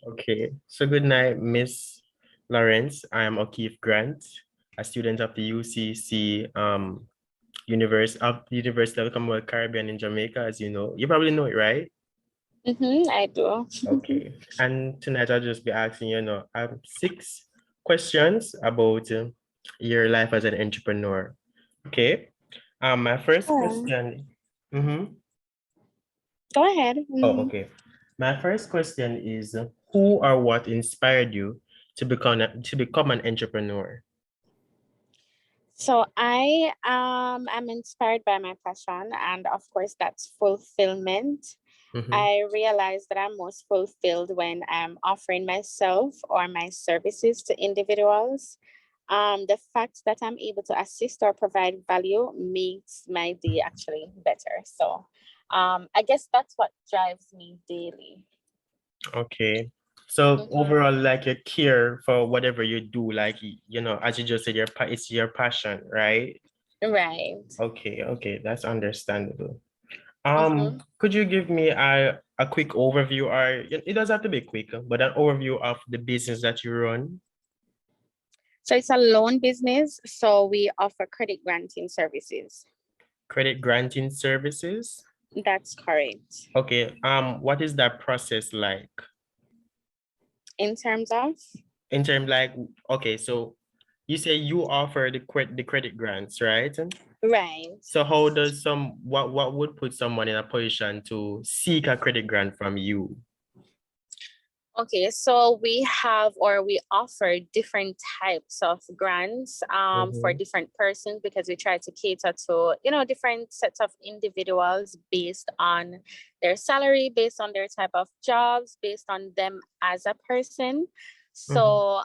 Okay. So good night, Miss Lawrence. I am O'Keefe Grant, a student of the UCC University of the Commonwealth Caribbean in Jamaica, as you know. You probably know it, right? I do. Okay. And tonight I'll just be asking six questions about your life as an entrepreneur. Okay. My first Sure. question. Mm-hmm. Go ahead. Oh, okay. My first question is who or what inspired you to become an entrepreneur? So I am inspired by my passion, and of course that's fulfillment. Mm-hmm. I realize that I'm most fulfilled when I'm offering myself or my services to individuals. The fact that I'm able to assist or provide value makes my day actually better. So I guess that's what drives me daily. Okay. So Mhm. overall, like you care for whatever you do, like as you just said, it's your passion, right? Right. Okay, okay, that's understandable. Mhm. Could you give me a quick overview, or it doesn't have to be quick, but an overview of the business that you run? So it's a loan business. So we offer credit granting services. Credit granting services? That's correct. Okay, what is that process like? In terms of, In terms like, okay, so you say you offer the credit grants, right? right. So how does what would put someone in a position to seek a credit grant from you? Okay, so we have or we offer different types of grants for Mm-hmm. different persons because we try to cater to, different sets of individuals based on their salary, based on their type of jobs, based on them as a person. Mm-hmm. So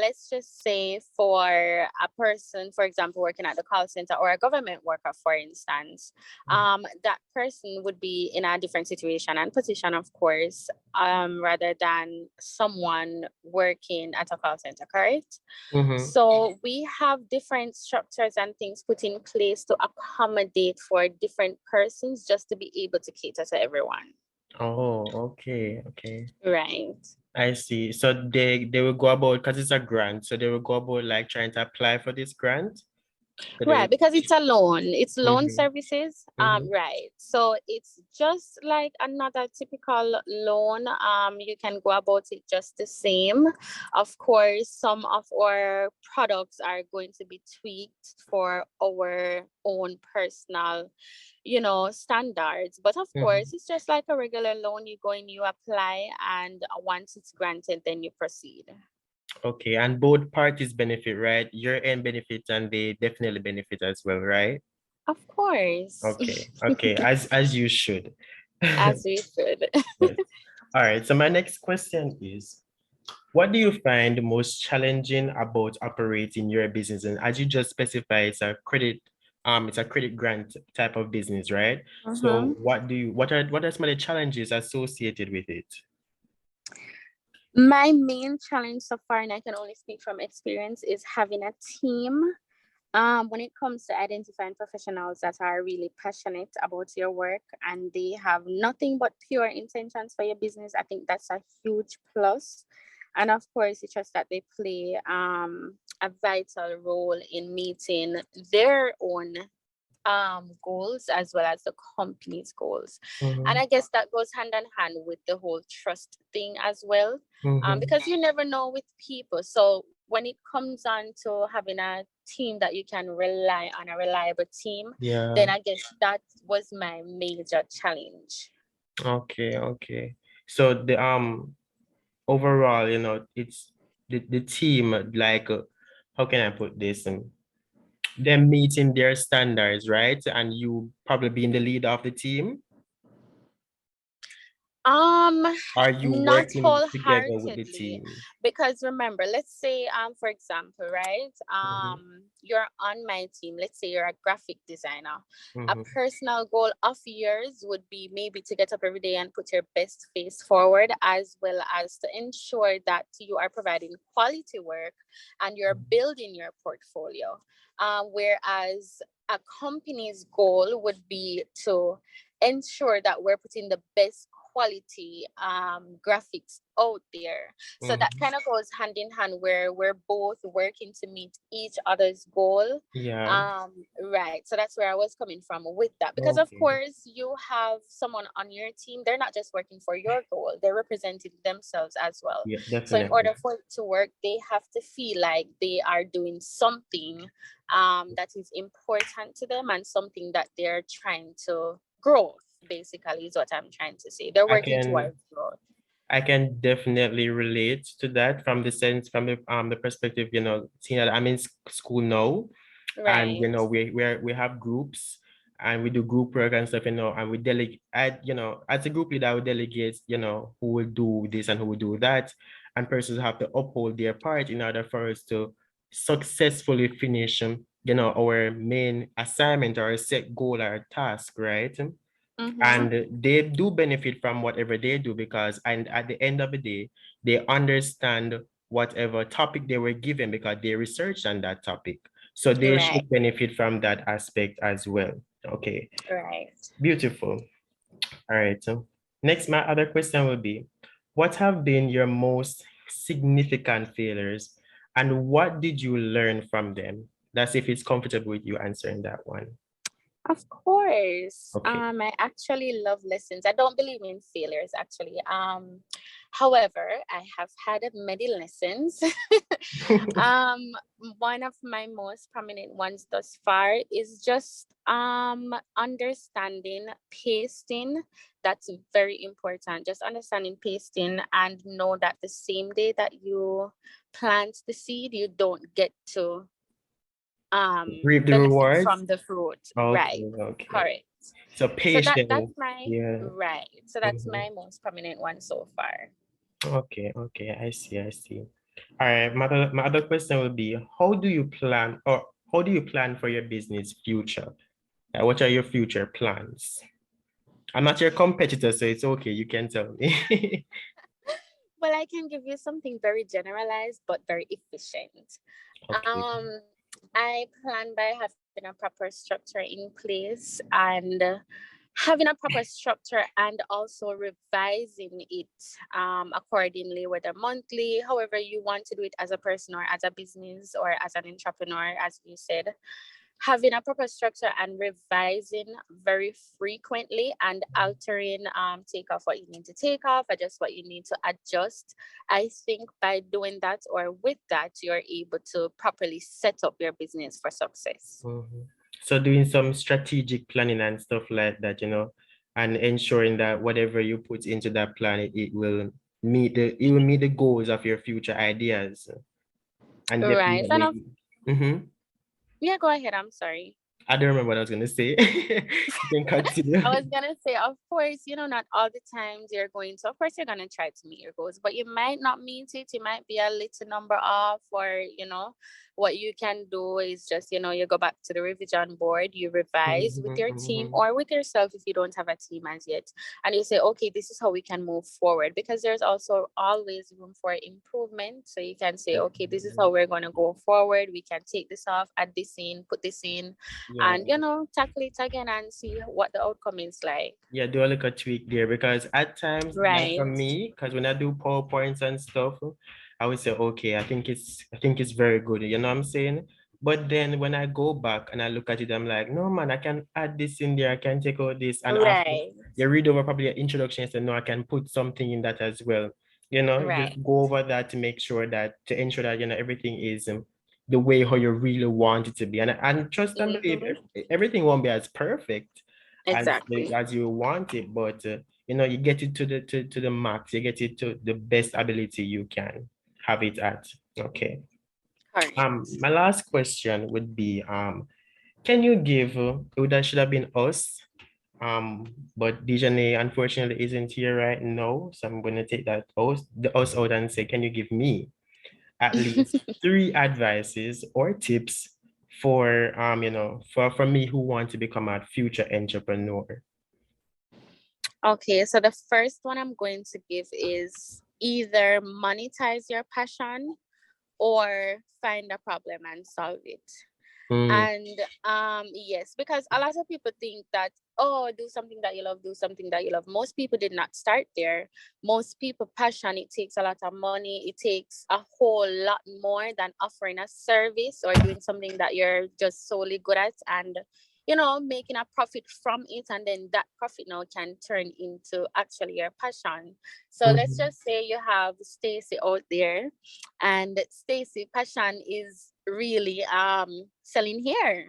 let's just say for a person, for example, working at the call center or a government worker, for instance, that person would be in a different situation and position, of course, rather than someone working at a call center, correct? Mm-hmm. So we have different structures and things put in place to accommodate for different persons just to be able to cater to everyone. Oh, okay, okay. Right. I see. So they will go about because it's a grant, so they will go about like trying to apply for this grant. So they Right, will. because it's a loan. It's loan Mm-hmm. services. Mm-hmm. Right. So it's just like another typical loan. You can go about it just the same. Of course, some of our products are going to be tweaked for our own personal, standards. But of Mm-hmm. course, it's just like a regular loan. You go in, you apply, and once it's granted, then you proceed. Okay, and both parties benefit, right? Your end benefits and they definitely benefit as well, right? Of course, Okay, okay, as you should. as we should. Yes. All right. So my next question is, what do you find most challenging about operating your business? And as you just specified, it's a credit grant type of business, right? So Mhm. what are some of the challenges associated with it? My main challenge so far, and I can only speak from experience, is having a team. When it comes to identifying professionals that are really passionate about your work and they have nothing but pure intentions for your business, I think that's a huge plus. And of course, it's just that they play a vital role in meeting their own goals as well as the company's goals. And Mm-hmm. I guess that goes hand in hand with the whole trust thing as well, Mm-hmm. because you never know with people. So when it comes on to having a team that you can rely on, a reliable team, Yeah. then I guess that was my major challenge. Okay. Okay. So the overall, it's the team, like how can I put this? Them meeting their standards, right? And you probably being the leader of the team. Um, Are you Not working together with the wholeheartedly, team? because remember, let's say, for example, right, Mm-hmm. you're on my team. Let's say you're a graphic designer. A Mm-hmm. personal goal of yours would be maybe to get up every day and put your best face forward, as well as to ensure that you are providing quality work and you're building your portfolio. Whereas a company's goal would be to ensure that we're putting the best quality graphics out there. So that Mm-hmm. kind of goes hand in hand where we're both working to meet each other's goal. Yeah. Right. So that's where I was coming from with that. Because of Okay. course you have someone on your team, they're not just working for your goal, they're representing themselves as well. Yeah, So in definitely. order for it to work, they have to feel like they are doing something that is important to them and something that they're trying to growth, basically, is what I'm trying to say. They're I working can towards growth. I can definitely relate to that from the sense from the perspective, seeing that I'm in school now, and Right. we have groups and we do group work and stuff, and we delegate. As a group leader, I would delegate, who will do this and who will do that, and persons have to uphold their part in order for us to successfully finish, our main assignment or a set goal or task, right? Mm-hmm. And they do benefit from whatever they do because and at the end of the day they understand whatever topic they were given because they researched on that topic, so they Right. should benefit from that aspect as well. Okay, Right. beautiful. All right, so next, my other question will be, what have been your most significant failures and what did you learn from them? That's if it's comfortable with you answering that one. Of course. Okay. I actually love lessons. I don't believe in failures actually. However, I have had many lessons. um, One of my most prominent ones thus far is just understanding pasting. That's very important. Just understanding pasting and know that the same day that you plant the seed, you don't get to Reap the benefit rewards. from the fruit. Okay, Right. okay. Correct. So So that's patience. my Yeah. right. So that's Mhm. my most prominent one so far. Okay, okay. I see, I see. All right. My other question will be, how do you plan for your business future? What are your future plans? I'm not your competitor, so it's okay. You can tell me. Well, I can give you something very generalized but very efficient. Okay. I plan by having a proper structure in place and having a proper structure and also revising it accordingly, whether monthly, however you want to do it as a person or as a business or as an entrepreneur, as you said. Having a proper structure and revising very frequently and altering, take off what you need to take off, adjust what you need to adjust. I think by doing that or with that, you're able to properly set up your business for success. Mhm. So doing some strategic planning and stuff like that, and ensuring that whatever you put into that plan, it will meet the goals of your future ideas. And Right. And of, definitely, mhm. yeah, go ahead. I'm sorry. I don't remember what I was gonna say. You can I continue. was gonna say, of course, not all the times you're going to, of course, you're gonna try to meet your goals, but you might not meet it. You might be a little number off, or what you can do is just, you go back to the revision board, you revise with Mhm, your team mhm. or with yourself if you don't have a team as yet, and you say, okay, this is how we can move forward, because there's also always room for improvement. So you can say, okay, this is Definitely. how we're gonna go forward. We can take this off, add this in, put this in, Yeah. and tackle it again and see what the outcome is like. Yeah, do a little tweak there because at times, like for Right. me, because when I do PowerPoints and stuff, I would say, okay, I think it's very good, you know what I'm saying? But then when I go back and I look at it, I'm like, no man, I can add this in there, I can take out this. And after Right. you read over probably your introduction, you say, no, I can put something in that as well. Just Right. go over that to make sure that to ensure that everything is the way how you really want it to be. And trust and believe Hmm. everything won't be as perfect Exactly. as you want it, but you get it to the max, you get it to the best ability you can have it at. Okay. Correct. My last question would be, can you give, that should have been us, but Dijane unfortunately isn't here right now, so I'm gonna take the us out and say, can you give me at least three advices or tips for me who want to become a future entrepreneur? Okay, so the first one I'm going to give is either monetize your passion or find a problem and solve it. Mm, And yes, because a lot of people think that oh, do something that you love, do something that you love. Most people did not start there. Most people passion, it takes a lot of money. It takes a whole lot more than offering a service or doing something that you're just solely good at, and making a profit from it, and then that profit now can turn into actually your passion. So let's Mm-hmm. just say you have Stacy out there, and Stacy passion is really selling hair,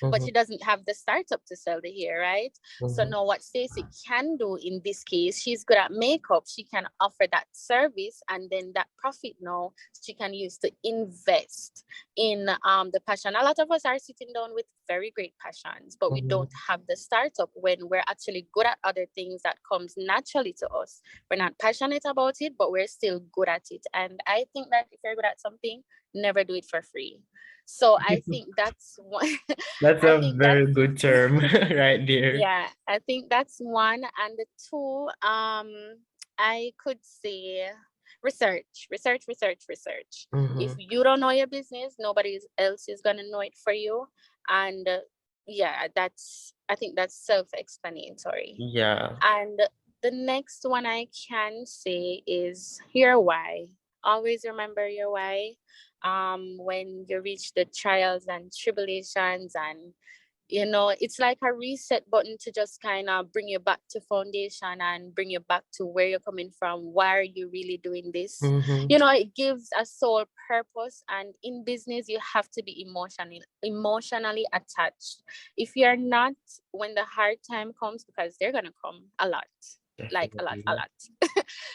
but Mm-hmm. she doesn't have the startup to sell the hair, right? So Mm-hmm. now what Stacey can do in this case, she's good at makeup. She can offer that service, and then that profit now she can use to invest in the passion. A lot of us are sitting down with very great passions, but we Mm-hmm. don't have the startup when we're actually good at other things that comes naturally to us. We're not passionate about it, but we're still good at it. And I think that if you're good at something, never do it for free. So I think that's one. That's I a think very that's good term right there. yeah, I think that's one. And the two, I could say research, research, research, research. If Mm-hmm. you don't know your business, nobody else is gonna know it for you. And yeah, I think that's self-explanatory. Yeah. And the next one I can say is your why. Always remember your why. When you reach the trials and tribulations, and it's like a reset button to just kind of bring you back to foundation and bring you back to where you're coming from. Why are you really doing this? Mm-hmm. It gives a soul purpose. And in business, you have to be emotionally attached. If you're not, when the hard time comes, because they're gonna come a lot, like a Definitely. lot.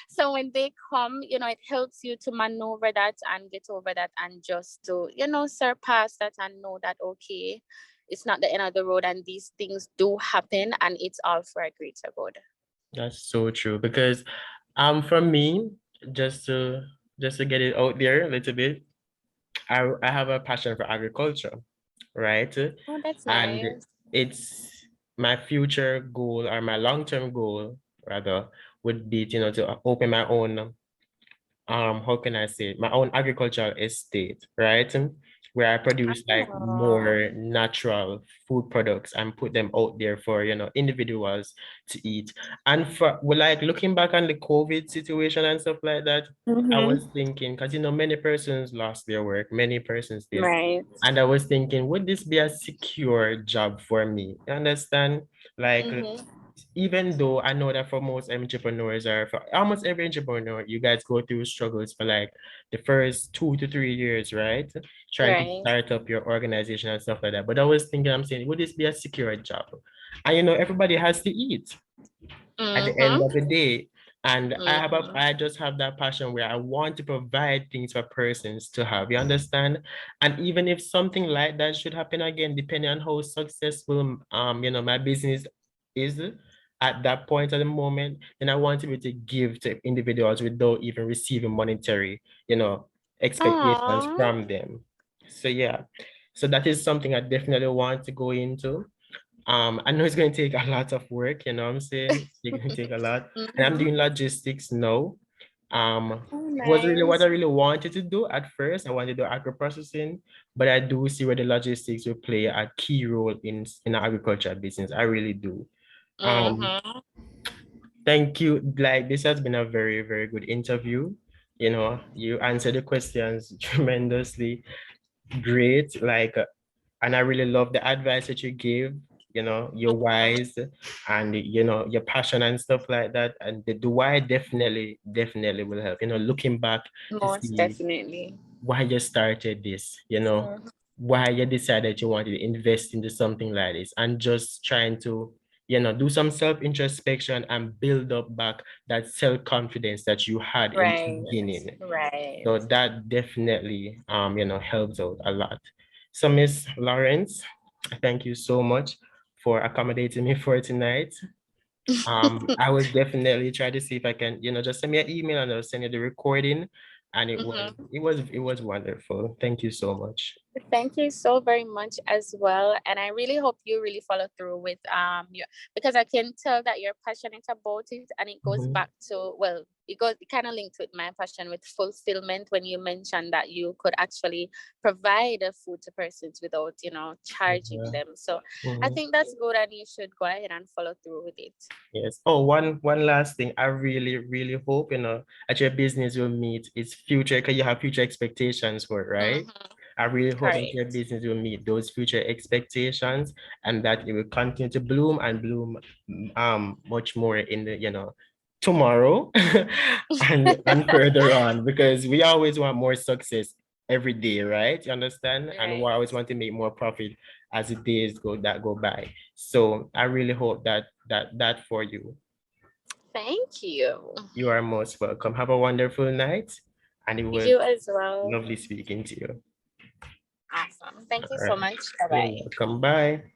So when they come, it helps you to maneuver that and get over that, and just to surpass that, and know that okay, it's not the end of the road, and these things do happen, and it's all for a greater good. That's so true because for me, just to just to get it out there a little bit, I have a passion for agriculture, right? Oh, that's And nice. it's my future goal or my long-term goal rather would be, to open my own how can I say it? My own agricultural estate, right? Where I produce like Oh. more natural food products and put them out there for, individuals to eat. And for well, like looking back on the COVID situation and stuff like that, I was Mm-hmm. thinking, because many persons lost their work, many persons did. Right. And I was thinking, would this be a secure job for me? You understand? Like Mm-hmm. even though I know that for most entrepreneurs or for almost every entrepreneur, you guys go through struggles for like the first 2 to 3 years, right? Trying to Right. start up your organization and stuff like that. But I was thinking, I'm saying, would this be a secure job? And everybody has to eat at the end Mm-hmm. of the day. And Mm-hmm. I just have that passion where I want to provide things for persons to have. You understand? And even if something like that should happen again, depending on how successful my business is at that point at the moment, then I want to be able to give to individuals without even receiving monetary, expectations Aww. from them. So yeah. So that is something I definitely want to go into. I know it's going to take a lot of work, you know what I'm saying? It's going to take a lot. And I'm Mm-hmm. doing logistics now. Oh, It was really what I nice. really wanted to do at first. I wanted to do agro processing, but I do see where the logistics will play a key role in the agriculture business. I really do. Um, Mm-hmm. Thank you. Like this has been a very, very good interview. You answered the questions tremendously great. And I really love the advice that you gave, your whys and your passion and stuff like that. And the why definitely, definitely will help, looking back to Most see definitely. why you started this, Mm-hmm. why you decided you wanted to invest into something like this and just trying to, do some self-introspection and build up back that self-confidence that you had in the Right. beginning. Right. So that definitely, helps out a lot. So Miss Lawrence, thank you so much for accommodating me for tonight. I will definitely try to see if I can, just send me an email and I'll send you the recording. And Mm-hmm. it was wonderful. Thank you so much. Thank you so very much as well. And I really hope you really follow through with your, because I can tell that you're passionate about it, and it goes Mhm, back to, well, it kind of linked with my passion with fulfillment when you mentioned that you could actually provide a food to persons without, charging mhm, them. So I mhm. think that's good, and you should go ahead and follow through with it. Yes. Oh, one last thing. I really, really hope, that your business will meet its future, because you have future expectations for it, right? Mm-hmm. I really hope that your Correct. business will meet those future expectations, and that it will continue to bloom and bloom much more in the, tomorrow and further on, because we always want more success every day, right? You understand? And we Right. always want to make more profit as the days go by. So I really hope that for you. Thank you. You are most welcome. Have a wonderful night, and it was You as well. lovely speaking to you. Awesome. Thank you All so right. much. Bye You're bye. welcome. Bye.